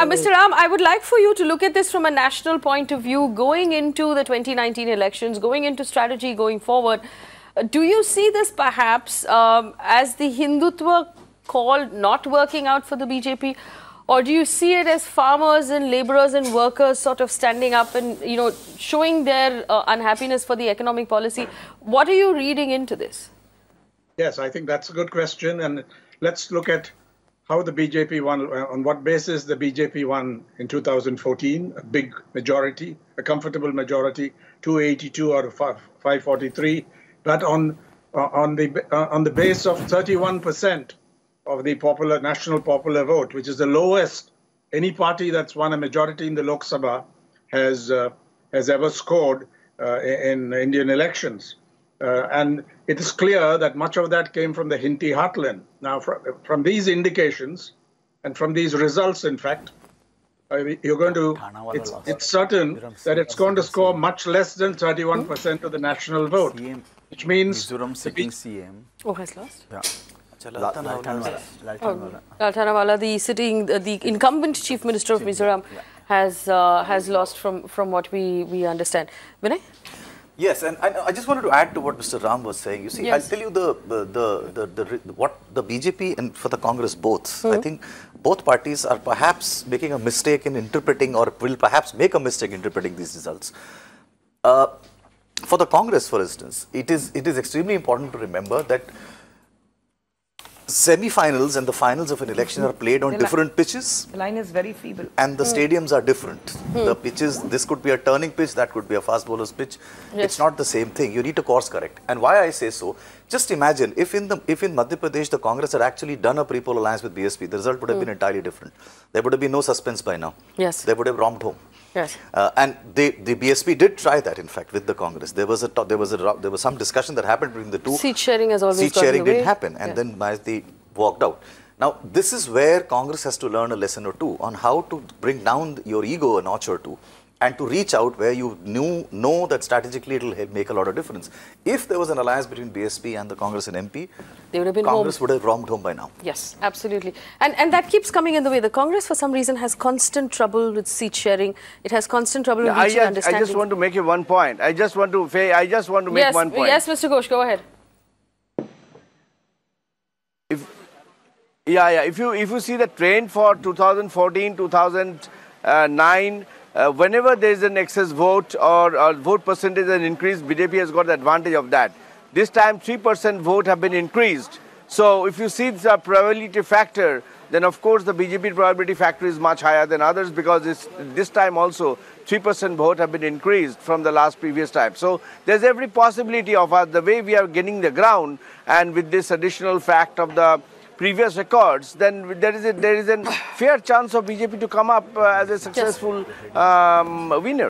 Mr. Ram, I would like for you to look at this from a national point of view, going into the 2019 elections, going into strategy going forward. Do you see this perhaps as the Hindutva call not working out for the BJP? Or do you see it as farmers and laborers and workers sort of standing up and, you know, showing their unhappiness for the economic policy? What are you reading into this? Yes, I think that's a good question. And let's look at how the BJP won, on what basis the BJP won in 2014, a big majority, a comfortable majority, 282 out of 543, but on the base of 31% of the national popular vote, which is the lowest any party that's won a majority in the Lok Sabha has ever scored in Indian elections. And it is clear that much of that came from the Hindi heartland. Now, from these indications and from these results, in fact, you're going to, it's certain that it's going to score much less than 31% of the national vote, which means Mizoram sitting CM. Oh, has lost? Yeah. Laltanawala, the incumbent chief minister of Mizoram, has lost from what we understand. Vinay? Yes, and I just wanted to add to what Mr. Ram was saying. You see, yes. I'll tell you what the BJP and for the Congress both. I think both parties are perhaps making a mistake in interpreting, or will perhaps make a mistake interpreting these results. For the Congress, for instance, it is extremely important to remember that semi-finals and the finals of an election are played on different pitches. The line is very feeble. And the stadiums are different. The pitches, this could be a turning pitch, that could be a fast bowler's pitch. Yes. It's not the same thing. You need to course correct. And why I say so, just imagine if in Madhya Pradesh the Congress had actually done a pre-poll alliance with BSP, the result would have been entirely different. There would have been no suspense by now. Yes. They would have romped home. Yes. And the BSP did try that, in fact, with the Congress. There was some discussion that happened between the two. Seat sharing has always Seat sharing did happen, and then Mahathir walked out. Now, this is where Congress has to learn a lesson or two on how to bring down your ego a notch or two, and to reach out where you know that strategically it will make a lot of difference. If there was an alliance between BSP and the Congress and MP, they would have been Congress would have romped home by now. Yes, absolutely. And that keeps coming in the way. The Congress, for some reason, has constant trouble with seat sharing. It has constant trouble with reaching understanding. I just want to make one point. I just want to make one point. Yes, Mr. Ghosh, go ahead. If you see the trend for 2014, 2009, whenever there is an excess vote or vote percentage is increased, BJP has got the advantage of that. This time 3% vote have been increased. So if you see the probability factor, then of course the BJP probability factor is much higher than others, because this time also 3% vote have been increased from the previous time. So there's every possibility of the way we are gaining the ground, and with this additional fact of the previous records, then there is a fair chance of BJP to come up as a successful winner.